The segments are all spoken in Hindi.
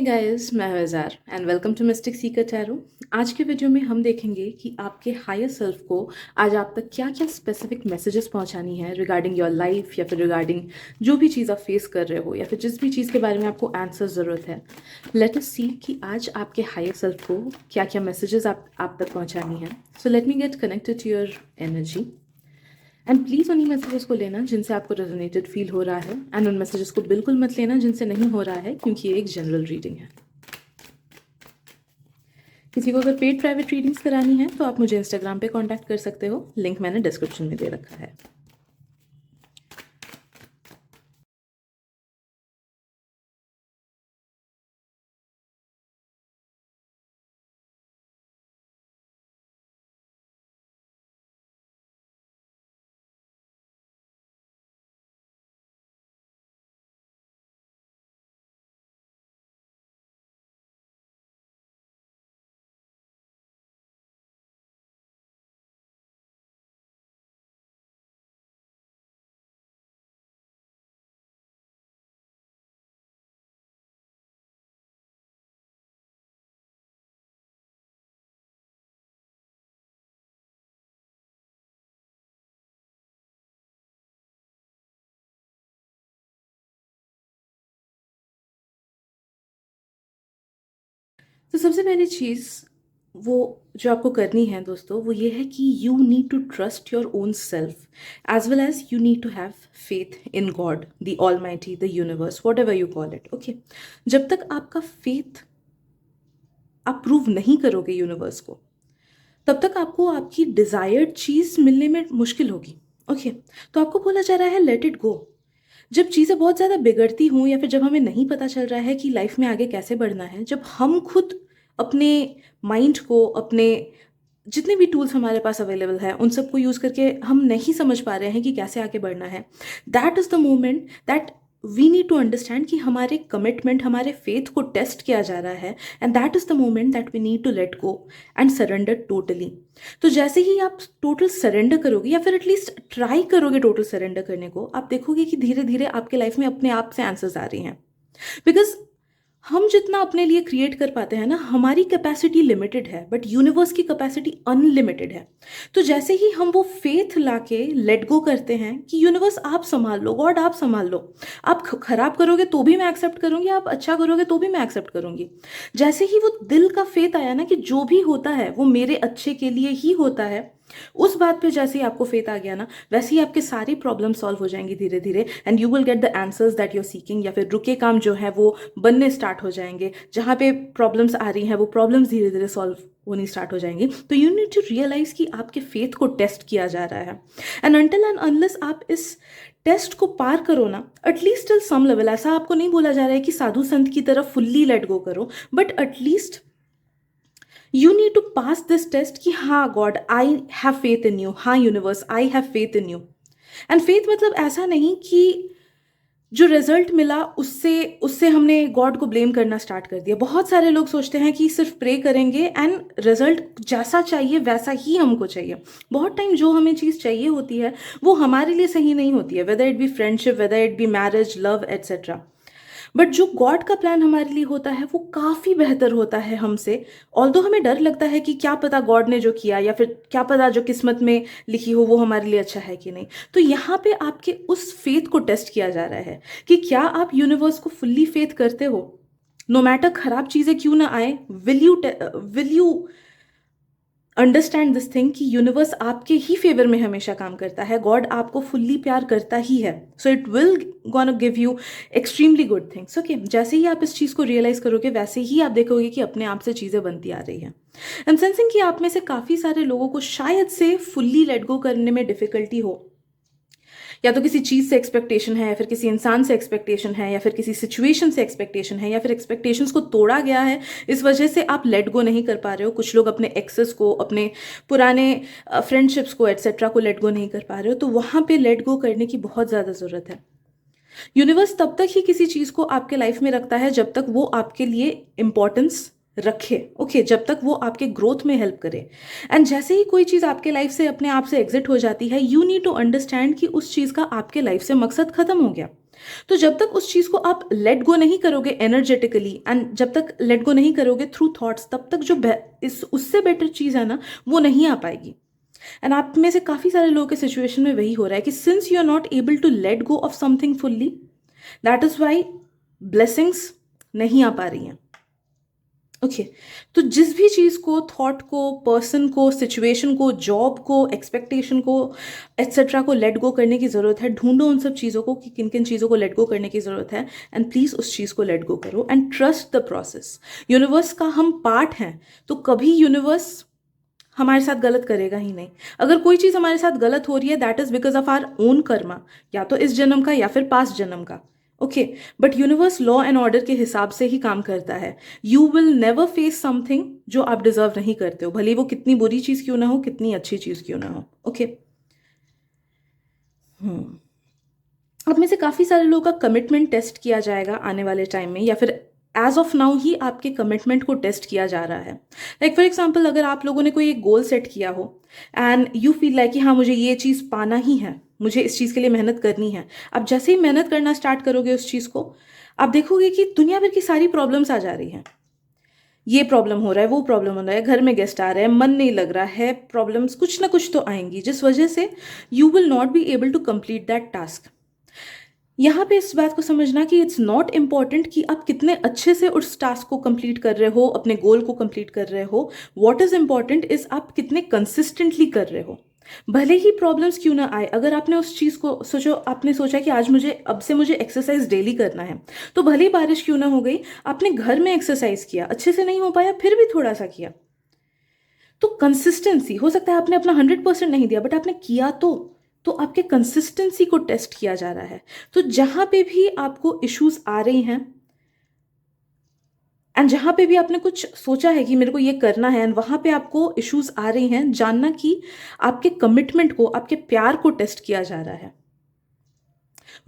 गाइस, मैं हूं Izhar and welcome to Mystic Seeker Tarot. आज के वीडियो में हम देखेंगे कि आपके हायर सेल्फ को आज आप तक क्या क्या स्पेसिफिक मैसेजेस पहुंचानी है रिगार्डिंग योर लाइफ या फिर रिगार्डिंग जो भी चीज़ आप फेस कर रहे हो या फिर जिस भी चीज़ के बारे में आपको आंसर ज़रूरत है। लेट अस सी कि आज आपके हायर सेल्फ को क्या क्या मैसेजेस आप तक पहुँचानी है। So let me get connected to your energy and please उन्हीं मैसेजेस को लेना जिनसे आपको रेजोनेटेड फील हो रहा है एंड उन मैसेजेस को बिल्कुल मत लेना जिनसे नहीं हो रहा है, क्योंकि ये एक जनरल रीडिंग है। किसी को अगर पेड प्राइवेट रीडिंग्स करानी है तो आप मुझे इंस्टाग्राम पे कांटेक्ट कर सकते हो, लिंक मैंने डिस्क्रिप्शन में दे रखा है। तो सबसे पहली चीज़ वो जो आपको करनी है दोस्तों, वो ये है कि you need to trust your own self as well as you need to have faith in God, the almighty, the universe, whatever you call it. Okay, जब तक आपका फेथ आप प्रूव नहीं करोगे यूनिवर्स को, तब तक आपको आपकी डिज़ायर्ड चीज़ मिलने में मुश्किल होगी। ओके, तो आपको बोला जा रहा है लेट इट गो। जब चीज़ें बहुत ज़्यादा बिगड़ती हों या फिर जब हमें नहीं पता चल रहा है कि लाइफ में आगे कैसे बढ़ना है, जब हम खुद अपने माइंड को, अपने जितने भी टूल्स हमारे पास अवेलेबल है उन सबको यूज़ करके हम नहीं समझ पा रहे हैं कि कैसे आगे बढ़ना है, that is the moment that we need to understand कि हमारे कमिटमेंट, हमारे फेथ को टेस्ट किया जा रहा है and that is the moment that we need to let go and surrender totally. तो जैसे ही आप टोटल सरेंडर करोगे या फिर एटलीस्ट ट्राई करोगे टोटल सरेंडर करने को, आप देखोगे कि धीरे धीरे आपके लाइफ में अपने आप से आंसर्स आ रही हैं। बिकॉज हम जितना अपने लिए क्रिएट कर पाते हैं ना, हमारी कैपेसिटी लिमिटेड है बट यूनिवर्स की कैपेसिटी अनलिमिटेड है। तो जैसे ही हम वो फेथ लाके लेट गो करते हैं कि यूनिवर्स आप संभाल लो, गॉड आप संभाल लो, आप खराब करोगे तो भी मैं एक्सेप्ट करूंगी, आप अच्छा करोगे तो भी मैं एक्सेप्ट करूंगी। जैसे ही वो दिल का फेथ आया ना कि जो भी होता है वो मेरे अच्छे के लिए ही होता है, उस बात पे जैसे ही आपको फेथ आ गया ना, वैसे ही आपके सारी प्रॉब्लम सॉल्व हो जाएंगी धीरे धीरे and you will get the answers that you are seeking. या फिर रुके काम जो है वो बनने स्टार्ट हो जाएंगे, जहाँ पे प्रॉब्लम्स आ रही हैं वो प्रॉब्लम्स धीरे धीरे सॉल्व होनी स्टार्ट हो जाएंगी। तो यू नीड टू रियलाइज कि आपके फेथ को टेस्ट किया जा रहा है एंड अनटिल एंड अनलेस आप इस टेस्ट को पार करो ना, एटलीस्ट टिल सम लेवल, ऐसा आपको नहीं बोला जा रहा है कि साधु संत की तरफ फुल्ली लेट गो करो, but at least you need to pass this test कि हाँ God I have faith in you, हाँ universe I have faith in you. And faith मतलब ऐसा नहीं कि जो रिजल्ट मिला उससे उससे हमने गॉड को ब्लेम करना स्टार्ट कर दिया। बहुत सारे लोग सोचते हैं कि सिर्फ प्रे करेंगे एंड रिजल्ट जैसा चाहिए वैसा ही हमको चाहिए। बहुत टाइम जो हमें चीज़ चाहिए होती है वो हमारे लिए सही नहीं होती है, weather it B friendship, weather it B marriage, love etcetera. But जो गॉड का प्लान हमारे लिए होता है वो काफ़ी बेहतर होता है हमसे। ऑल्दो हमें डर लगता है कि क्या पता गॉड ने जो किया या फिर क्या पता जो किस्मत में लिखी हो वो हमारे लिए अच्छा है कि नहीं। तो यहाँ पे आपके उस फेथ को टेस्ट किया जा रहा है कि क्या आप यूनिवर्स को फुल्ली फेथ करते हो, नो मैटर खराब चीज़ें क्यों ना आए। Will you understand this thing कि यूनिवर्स आपके ही फेवर में हमेशा काम करता है, गॉड आपको फुल्ली प्यार करता ही है, so it will gonna give you extremely good things. Okay, जैसे ही आप इस चीज़ को रियलाइज करोगे वैसे ही आप देखोगे कि अपने आप से चीज़ें बनती आ रही हैं। एंड सेंसिंग कि आप में से काफ़ी सारे लोगों को शायद से फुल्ली लेट गो करने में डिफिकल्टी हो, या तो किसी चीज़ से एक्सपेक्टेशन है, या फिर किसी इंसान से एक्सपेक्टेशन है, या फिर किसी सिचुएशन से एक्सपेक्टेशन है, या फिर एक्सपेक्टेशंस को तोड़ा गया है, इस वजह से आप लेट गो नहीं कर पा रहे हो। कुछ लोग अपने एक्सेस को, अपने पुराने फ्रेंडशिप्स को एट्सेट्रा को लेट गो नहीं कर पा रहे हो, तो वहाँ पे लेट गो करने की बहुत ज़्यादा ज़रूरत है। यूनिवर्स तब तक ही किसी चीज़ को आपके लाइफ में रखता है जब तक वो आपके लिए इंपॉर्टेंस रखे। ओके, जब तक वो आपके ग्रोथ में हेल्प करे। एंड जैसे ही कोई चीज़ आपके लाइफ से अपने आप से एग्जिट हो जाती है, यू नीड टू अंडरस्टैंड कि उस चीज़ का आपके लाइफ से मकसद खत्म हो गया। तो जब तक उस चीज़ को आप लेट गो नहीं करोगे एनर्जेटिकली, एंड जब तक लेट गो नहीं करोगे थ्रू थॉट्स, तब तक जो इस उससे बेटर चीज़ है ना, वो नहीं आ पाएगी। एंड आप में से काफ़ी सारे लोगों के सिचुएशन में वही हो रहा है कि since you are not able to let go of something fully, that is why blessings नहीं आ पा रही हैं। ओके, तो जिस भी चीज़ को, थॉट को, पर्सन को, सिचुएशन को, जॉब को, एक्सपेक्टेशन को, एट्सेट्रा को लेट गो करने की ज़रूरत है। ढूंढो उन सब चीज़ों को कि किन किन चीज़ों को लेट गो करने की ज़रूरत है, एंड प्लीज़ उस चीज़ को लेट गो करो and trust the process. Universe का हम पार्ट हैं, तो कभी यूनिवर्स हमारे साथ गलत करेगा ही नहीं। अगर कोई चीज़ हमारे साथ गलत हो रही है, that is because of our own Karma, या तो इस जन्म का या फिर पास्ट जन्म का। Okay, but universe law and order के हिसाब से ही काम करता है। You will never face something जो आप डिजर्व नहीं करते हो, भले वो कितनी बुरी चीज़ क्यों ना हो, कितनी अच्छी चीज़ क्यों ना हो। ओके, अब में से काफ़ी सारे लोगों का कमिटमेंट टेस्ट किया जाएगा आने वाले टाइम में, या फिर एज ऑफ नाउ ही आपके कमिटमेंट को टेस्ट किया जा रहा है। लाइक फॉर एग्जाम्पल, अगर आप लोगों ने कोई एक गोल सेट किया हो एंड यू फील लाइक कि हाँ मुझे ये चीज़ पाना ही है, मुझे इस चीज़ के लिए मेहनत करनी है। अब जैसे ही मेहनत करना स्टार्ट करोगे उस चीज़ को, आप देखोगे कि दुनिया भर की सारी प्रॉब्लम्स आ जा रही हैं। ये प्रॉब्लम हो रहा है, वो प्रॉब्लम हो रहा है, घर में गेस्ट आ रहे हैं, मन नहीं लग रहा है, प्रॉब्लम्स कुछ ना कुछ तो आएंगी, जिस वजह से you will not be able to complete that task. यहाँ पे इस बात को समझना कि इट्स नॉट इम्पॉर्टेंट कि आप कितने अच्छे से उस टास्क को कंप्लीट कर रहे हो, अपने गोल को कंप्लीट कर रहे हो। व्हाट इज इम्पॉर्टेंट इज आप कितने कंसिस्टेंटली कर रहे हो। भले ही प्रॉब्लम्स क्यों ना आए, अगर आपने उस चीज़ को सोचो, आपने सोचा कि आज मुझे, अब से मुझे एक्सरसाइज डेली करना है, तो भले ही बारिश क्यों ना हो गई, आपने घर में एक्सरसाइज किया, अच्छे से नहीं हो पाया फिर भी थोड़ा सा किया। तो कंसिस्टेंसी, हो सकता है आपने अपना 100% नहीं दिया, बट आपने किया तो आपके कंसिस्टेंसी को टेस्ट किया जा रहा है। तो जहां पे भी आपको इश्यूज आ रही हैं एंड जहां पे भी आपने कुछ सोचा है कि मेरे को ये करना है, एंड वहां पे आपको इश्यूज आ रही हैं, जानना कि आपके कमिटमेंट को, आपके प्यार को टेस्ट किया जा रहा है।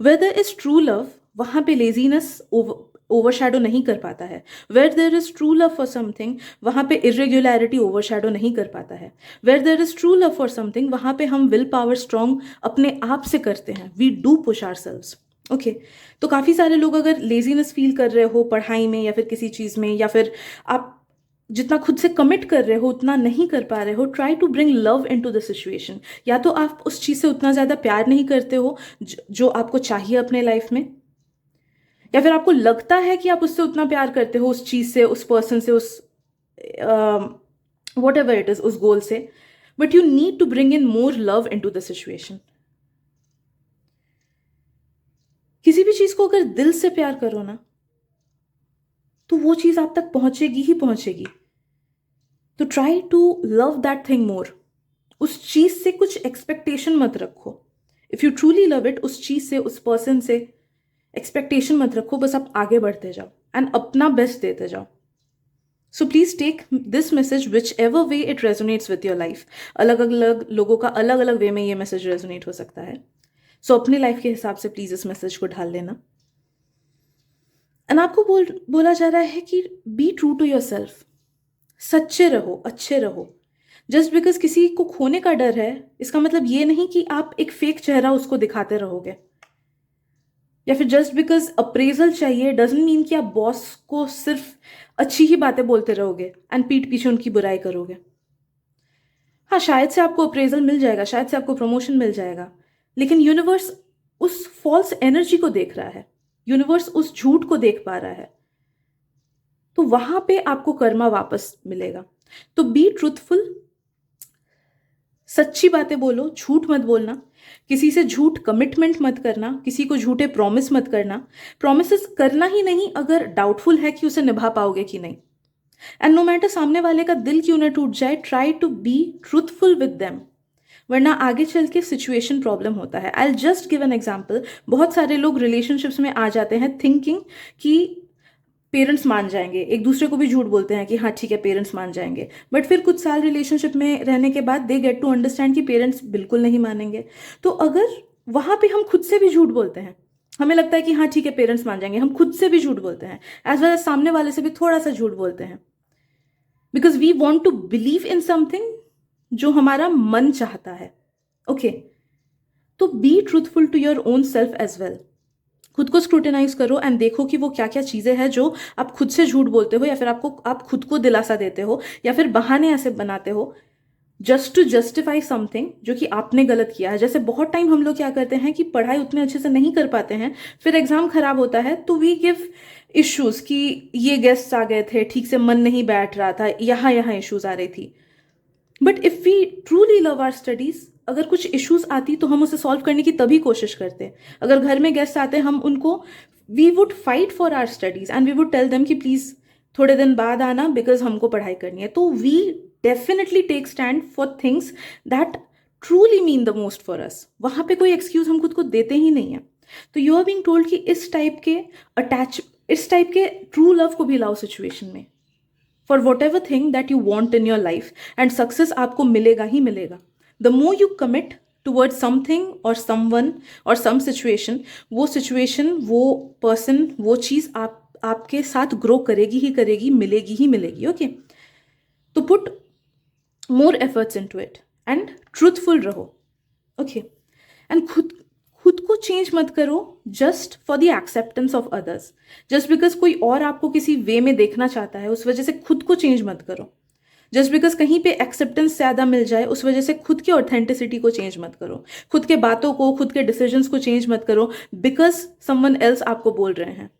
Where there is true love, वहां पे लेजीनेस ओवरशैडो नहीं कर पाता है। Where there is true love for something, वहां पे इरेग्युलरिटी ओवरशैडो नहीं कर पाता है। Where there is true love for something, वहां पे हम विल पावर स्ट्रॉन्ग अपने आप से करते हैं। We do push ourselves. Okay, तो काफ़ी सारे लोग अगर लेजीनेस फील कर रहे हो पढ़ाई में या फिर किसी चीज़ में, या फिर आप जितना खुद से कमिट कर रहे हो उतना नहीं कर पा रहे हो, try to bring love into the situation. या तो आप उस चीज़ से उतना ज़्यादा प्यार नहीं करते हो जो आपको चाहिए अपने लाइफ में, या फिर आपको लगता है कि आप उससे उतना प्यार करते हो, उस चीज़ से, उस पर्सन से, उस वट एवर इट इज़, उस गोल से, but you need to bring in more love into the situation. किसी भी चीज़ को अगर दिल से प्यार करो ना, तो वो चीज़ आप तक पहुंचेगी ही पहुंचेगी। तो try to love that thing more. उस चीज़ से कुछ एक्सपेक्टेशन मत रखो। If you truly love it, उस चीज़ से, उस पर्सन से एक्सपेक्टेशन मत रखो, बस आप आगे बढ़ते जाओ एंड अपना बेस्ट देते जाओ। So please take this message whichever way it resonates with your life. अलग अलग लोगों का अलग अलग वे में ये मैसेज रेजोनेट हो सकता है। सो अपने लाइफ के हिसाब से प्लीज इस मैसेज को ढाल लेना। एंड आपको बोला जा रहा है कि be true to yourself. सच्चे रहो, अच्छे रहो। जस्ट बिकॉज किसी को खोने का डर है, इसका मतलब ये नहीं कि आप एक फेक चेहरा उसको दिखाते रहोगे। या फिर जस्ट बिकॉज अप्रेजल चाहिए डजंट मीन कि आप बॉस को सिर्फ अच्छी ही बातें बोलते रहोगे एंड पीठ पीछे उनकी बुराई करोगे। हाँ, शायद से आपको अप्रेजल मिल जाएगा, शायद से आपको प्रमोशन मिल जाएगा, लेकिन यूनिवर्स उस फॉल्स एनर्जी को देख रहा है, यूनिवर्स उस झूठ को देख पा रहा है, तो वहां पे आपको कर्मा वापस मिलेगा। तो बी ट्रूथफुल, सच्ची बातें बोलो, झूठ मत बोलना, किसी से झूठ कमिटमेंट मत करना, किसी को झूठे प्रॉमिस मत करना। प्रॉमिसेस करना ही नहीं अगर डाउटफुल है कि उसे निभा पाओगे कि नहीं। एंड नो मैटर सामने वाले का दिल क्यों ना टूट जाए, try to be truthful with them, वरना आगे चल के सिचुएशन प्रॉब्लम होता है। I just give an example. बहुत सारे लोग रिलेशनशिप्स में आ जाते हैं थिंकिंग कि पेरेंट्स मान जाएंगे, एक दूसरे को भी झूठ बोलते हैं कि हाँ ठीक है पेरेंट्स मान जाएंगे, बट फिर कुछ साल रिलेशनशिप में रहने के बाद दे गेट टू अंडरस्टैंड कि पेरेंट्स बिल्कुल नहीं मानेंगे। तो अगर वहां पे हम खुद से भी झूठ बोलते हैं, हमें लगता है कि हाँ ठीक है पेरेंट्स मान जाएंगे, हम खुद से भी झूठ बोलते हैं, एज वेल एज सामने वाले से भी थोड़ा सा झूठ बोलते हैं, because we want to believe in something जो हमारा मन चाहता है। ओके, तो be truthful to your own self as well. खुद को स्क्रूटिनाइज करो एंड देखो कि वो क्या क्या चीज़ें हैं जो आप खुद से झूठ बोलते हो, या फिर आप खुद को दिलासा देते हो, या फिर बहाने ऐसे बनाते हो जस्ट टू जस्टिफाई समथिंग जो कि आपने गलत किया है। जैसे बहुत टाइम हम लोग क्या करते हैं कि पढ़ाई उतने अच्छे से नहीं कर पाते हैं, फिर एग्जाम खराब होता है तो वी गिव इश्यूज कि ये गेस्ट्स आ गए थे, ठीक से मन नहीं बैठ रहा था, यहाँ यहाँ इश्यूज आ रही थी। But if we truly love our studies, अगर कुछ इश्यूज आती तो हम उसे सॉल्व करने की तभी कोशिश करते। अगर घर में गेस्ट आते हम उनको, we would fight for our studies and we would tell them कि प्लीज थोड़े दिन बाद आना बिकॉज हमको पढ़ाई करनी है। तो we definitely take stand for things that truly mean the most for us. वहां पे कोई एक्सक्यूज हम खुद को देते ही नहीं है। तो यू आर बीइंग टोल्ड कि इस टाइप के ट्रू लव को भी लाओ सिचुएशन में, for what ever thing that you want in your life, and success आपको मिलेगा ही मिलेगा। The more you commit towards something और समवन और सम सिचुएशन, वो पर्सन, वो चीज़ आपके साथ ग्रो करेगी ही करेगी, मिलेगी ही मिलेगी। ओके, तो put more efforts into it and truthful रहो। ओके, एंड खुद को चेंज मत करो just for the acceptance of others. Just because कोई और आपको किसी वे में देखना चाहता है उस वजह से खुद को चेंज मत करो। जस्ट बिकॉज कहीं पे एक्सेप्टेंस ज़्यादा मिल जाए उस वजह से खुद की ऑथेंटिसिटी को चेंज मत करो। खुद के बातों को, खुद के डिसीजंस को चेंज मत करो बिकॉज समवन एल्स आपको बोल रहे हैं।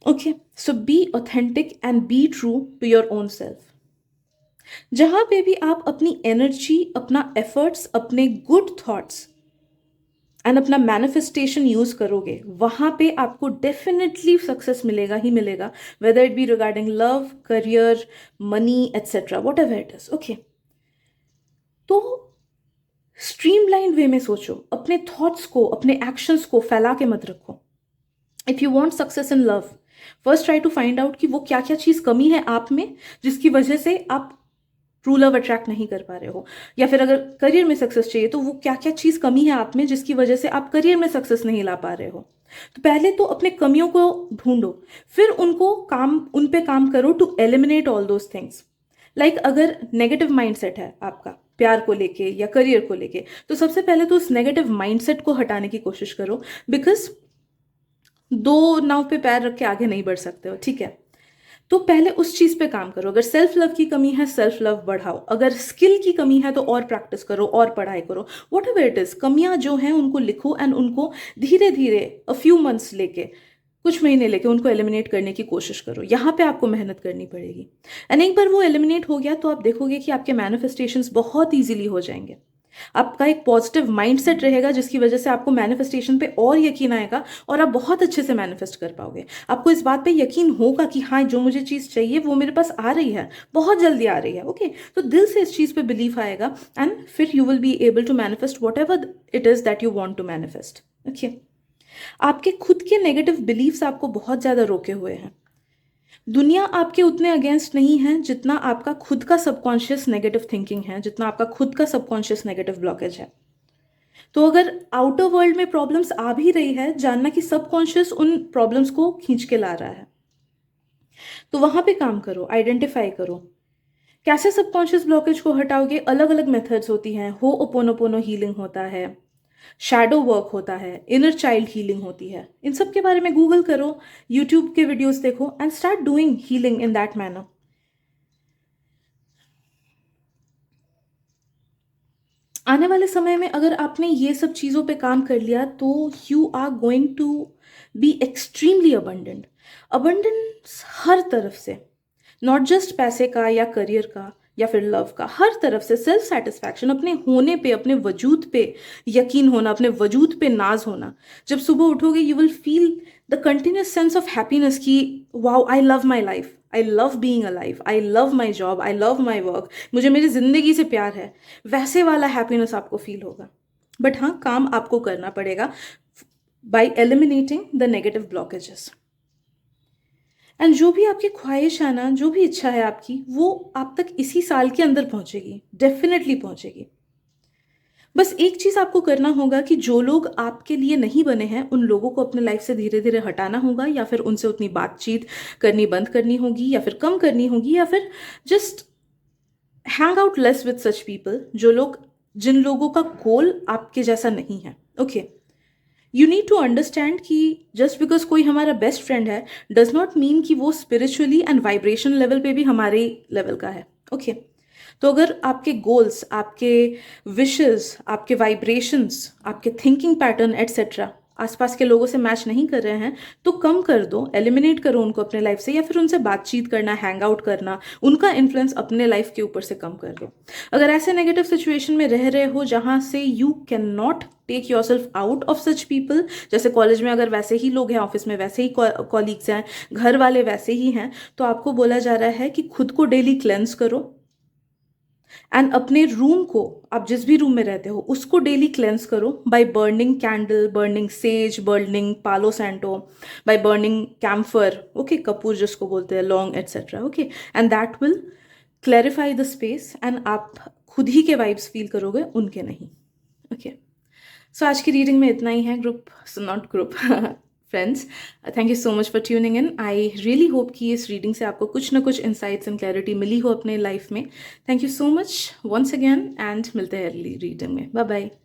Okay, so be authentic and be true to your own self. जहां पे भी आप अपनी एनर्जी, अपना एफर्ट्स, अपने गुड थॉट्स एंड अपना मैनिफेस्टेशन यूज करोगे, वहां पे आपको डेफिनेटली सक्सेस मिलेगा ही मिलेगा, whether it be regarding love, career, money et cetera, whatever it is. Okay, तो स्ट्रीमलाइन वे में सोचो, अपने थॉट्स को, अपने एक्शंस को फैला के मत रखो। If you want success in love, first try to find out कि वो क्या क्या चीज कमी है आप में जिसकी वजह से आप ट्रू लव अट्रैक्ट नहीं कर पा रहे हो। या फिर अगर करियर में सक्सेस चाहिए तो वो क्या क्या चीज़ कमी है आप में जिसकी वजह से आप करियर में सक्सेस नहीं ला पा रहे हो। तो पहले तो अपने कमियों को ढूंढो, फिर उन पे काम करो to eliminate all those things. Like अगर नेगेटिव माइंडसेट है आपका प्यार को लेके या करियर को लेके, तो सबसे पहले तो उस नेगेटिव माइंडसेट को हटाने की कोशिश करो, बिकॉज दो नाव पे पैर रख के आगे नहीं बढ़ सकते हो। ठीक है, तो पहले उस चीज पे काम करो। अगर सेल्फ लव की कमी है, सेल्फ लव बढ़ाओ। अगर स्किल की कमी है तो और प्रैक्टिस करो और पढ़ाई करो। वॉट एवर इट इज, कमियां जो हैं उनको लिखो एंड उनको धीरे धीरे अ फ्यू मंथ्स लेके, कुछ महीने लेके उनको एलिमिनेट करने की कोशिश करो। यहाँ पे आपको मेहनत करनी पड़ेगी। एंड एक बार वो एलिमिनेट हो गया तो आप देखोगे कि आपके मैनिफेस्टेशंस बहुत ईजिली हो जाएंगे। आपका एक पॉजिटिव माइंडसेट रहेगा जिसकी वजह से आपको मैनिफेस्टेशन पे और यकीन आएगा और आप बहुत अच्छे से मैनिफेस्ट कर पाओगे। आपको इस बात पे यकीन होगा कि हाँ, जो मुझे चीज़ चाहिए वो मेरे पास आ रही है, बहुत जल्दी आ रही है। ओके, तो दिल से इस चीज़ पे बिलीव आएगा एंड फिर you will be able to manifest whatever it is that you want to manifest. Okay, आपके खुद के नेगेटिव बिलीव्स आपको बहुत ज़्यादा रोके हुए हैं। दुनिया आपके उतने अगेंस्ट नहीं है जितना आपका खुद का सबकॉन्शियस नेगेटिव थिंकिंग है, जितना आपका खुद का सबकॉन्शियस नेगेटिव ब्लॉकेज है। तो अगर आउटर वर्ल्ड में प्रॉब्लम्स आ भी रही है, जानना कि सबकॉन्शियस उन प्रॉब्लम्स को खींच के ला रहा है। तो वहां पे काम करो, आइडेंटिफाई करो कैसे सबकॉन्शियस ब्लॉकेज को हटाओगे। अलग अलग मेथड्स होती हैं। होओपोनोपोनो हीलिंग होता है, शैडो वर्क होता है, इनर चाइल्ड हीलिंग होती है। इन सब के बारे में गूगल करो, यूट्यूब के वीडियोस देखो and start doing healing in that manner. आने वाले समय में अगर आपने ये सब चीज़ों पे काम कर लिया तो you are going to be extremely abundant. Abundance हर तरफ से, नॉट जस्ट पैसे का या करियर का या फिर लव का, हर तरफ से सेल्फ सेटिस्फैक्शन, अपने होने पे, अपने वजूद पे यकीन होना, अपने वजूद पे नाज होना। जब सुबह उठोगे you will feel the continuous sense of happiness कि wow, I love my life, I love being alive, I love my job, I love my work, मुझे मेरी जिंदगी से प्यार है। वैसे वाला हैप्पीनेस आपको फील होगा। बट हाँ, काम आपको करना पड़ेगा bye eliminating the negative blockages. And जो भी आपकी ख्वाहिश है ना, जो भी इच्छा है आपकी, वो आप तक इसी साल के अंदर पहुंचेगी, डेफिनेटली पहुंचेगी। बस एक चीज आपको करना होगा कि जो लोग आपके लिए नहीं बने हैं उन लोगों को अपने लाइफ से धीरे धीरे हटाना होगा, या फिर उनसे उतनी बातचीत करनी बंद करनी होगी, या फिर कम करनी होगी, या फिर just hang out less with such people, जिन लोगों का गोल आपके जैसा नहीं है। Okay, you need to understand कि जस्ट बिकॉज कोई हमारा बेस्ट फ्रेंड है डज नॉट मीन कि वो स्पिरिचुअली एंड वाइब्रेशन लेवल पे भी हमारे लेवल का है। ओके तो अगर आपके गोल्स, आपके विशेस, आपके वाइब्रेशंस, आपके थिंकिंग पैटर्न एटसेट्रा आसपास के लोगों से मैच नहीं कर रहे हैं तो कम कर दो, एलिमिनेट करो उनको अपने लाइफ से, या फिर उनसे बातचीत करना, हैंग आउट करना, उनका इन्फ्लुएंस अपने लाइफ के ऊपर से कम कर दो। अगर ऐसे नेगेटिव सिचुएशन में रह रहे हो जहां से you can not take yourself out of such people, जैसे कॉलेज में अगर वैसे ही लोग हैं, ऑफिस में वैसे ही कॉलीग्स हैं, घर वाले वैसे ही हैं, तो आपको बोला जा रहा है कि खुद को डेली क्लेंस करो एंड अपने रूम को, आप जिस भी रूम में रहते हो उसको डेली क्लेंस करो by burning candle, burning sage, burning palo santo, by burning camphor, okay, कपूर जिसको बोलते हैं, लौंग etcetera, okay, and that will clarify the space and आप खुद ही के वाइब्स फील करोगे, उनके नहीं। ओके सो आज की रीडिंग में इतना ही है group, so not group friends, thank you so much for tuning in. I really hope कि इस रीडिंग से आपको कुछ ना कुछ इंसाइट्स एंड क्लैरिटी मिली हो अपने लाइफ में। Thank you so much once again and मिलते हैं अगली रीडिंग में। Bye bye.